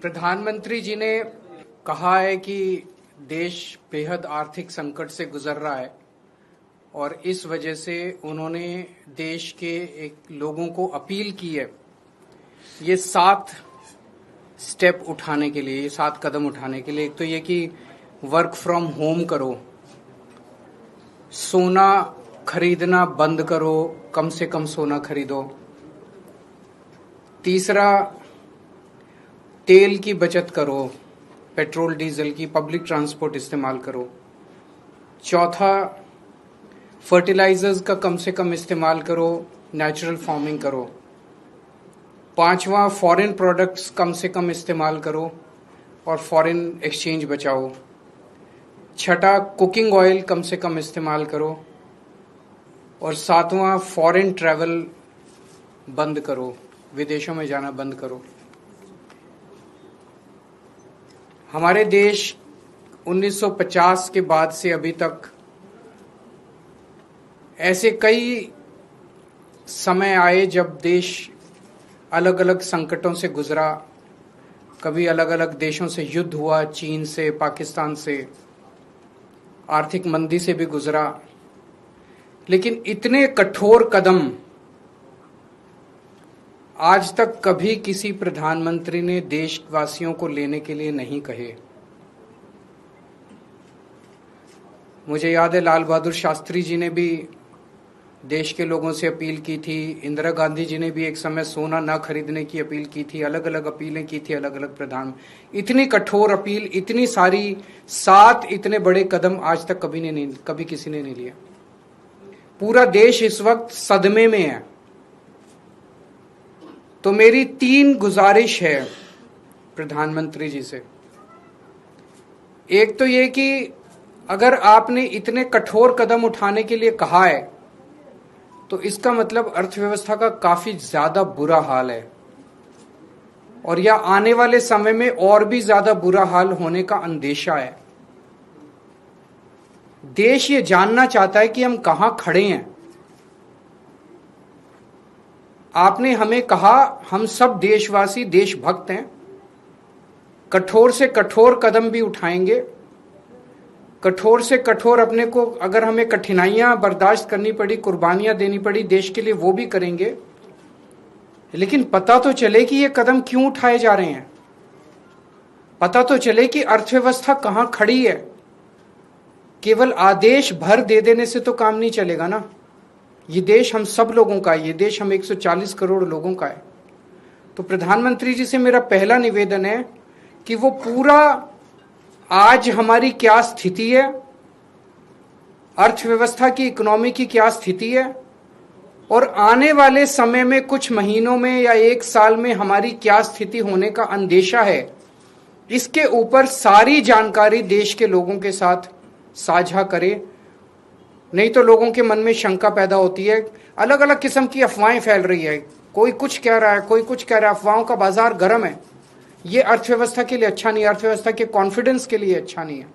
प्रधानमंत्री जी ने कहा है कि देश बेहद आर्थिक संकट से गुजर रहा है और इस वजह से उन्होंने देश के एक लोगों को अपील की है ये 7 स्टेप उठाने के लिए, ये 7 कदम उठाने के लिए। एक तो ये कि वर्क फ्रॉम होम करो, सोना खरीदना बंद करो, कम से कम सोना खरीदो। तीसरा, तेल की बचत करो, पेट्रोल डीजल की, पब्लिक ट्रांसपोर्ट इस्तेमाल करो। चौथा, फर्टिलाइजर्स का कम से कम इस्तेमाल करो, नेचुरल फार्मिंग करो। पांचवा, फॉरेन प्रोडक्ट्स कम से कम इस्तेमाल करो और फॉरेन एक्सचेंज बचाओ। छठा, कुकिंग ऑयल कम से कम इस्तेमाल करो। और सातवां, फॉरेन ट्रैवल बंद करो, विदेशों में जाना बंद करो। हमारे देश 1950 के बाद से अभी तक ऐसे कई समय आए जब देश अलग अलग संकटों से गुजरा। कभी अलग अलग देशों से युद्ध हुआ, चीन से, पाकिस्तान से, आर्थिक मंदी से भी गुजरा। लेकिन इतने कठोर कदम आज तक कभी किसी प्रधानमंत्री ने देशवासियों को लेने के लिए नहीं कहे। मुझे याद है लाल बहादुर शास्त्री जी ने भी देश के लोगों से अपील की थी, इंदिरा गांधी जी ने भी एक समय सोना ना खरीदने की अपील की थी, अलग अलग अपीलें की थी अलग अलग प्रधान। इतनी कठोर अपील, इतनी सारी 7 इतने बड़े कदम आज तक कभी किसी ने नहीं लिया। पूरा देश इस वक्त सदमे में है। तो मेरी 3 गुजारिश है प्रधानमंत्री जी से। एक तो ये कि अगर आपने इतने कठोर कदम उठाने के लिए कहा है तो इसका मतलब अर्थव्यवस्था का काफी ज्यादा बुरा हाल है और या आने वाले समय में और भी ज्यादा बुरा हाल होने का अंदेशा है। देश ये जानना चाहता है कि हम कहां खड़े हैं। आपने हमें कहा हम सब देशवासी देशभक्त हैं, कठोर से कठोर कदम भी उठाएंगे, कठोर से कठोर अपने को, अगर हमें कठिनाइयां बर्दाश्त करनी पड़ी, कुर्बानियां देनी पड़ी देश के लिए, वो भी करेंगे। लेकिन पता तो चले कि ये कदम क्यों उठाए जा रहे हैं, पता तो चले कि अर्थव्यवस्था कहां खड़ी है। केवल आदेश भर दे देने से तो काम नहीं चलेगा ना। ये देश हम सब लोगों का है, ये देश हम 140 करोड़ लोगों का है। तो प्रधानमंत्री जी से मेरा पहला निवेदन है कि वो पूरा आज हमारी क्या स्थिति है, अर्थव्यवस्था की, इकोनॉमी की क्या स्थिति है और आने वाले समय में कुछ महीनों में या 1 साल में हमारी क्या स्थिति होने का अंदेशा है, इसके ऊपर सारी जानकारी देश के लोगों के साथ साझा करे। नहीं तो लोगों के मन में शंका पैदा होती है, अलग अलग किस्म की अफवाहें फैल रही है, कोई कुछ कह रहा है, कोई कुछ कह रहा है, अफवाहों का बाजार गर्म है। ये अर्थव्यवस्था के लिए अच्छा नहीं है, अर्थव्यवस्था के कॉन्फिडेंस के लिए अच्छा नहीं है।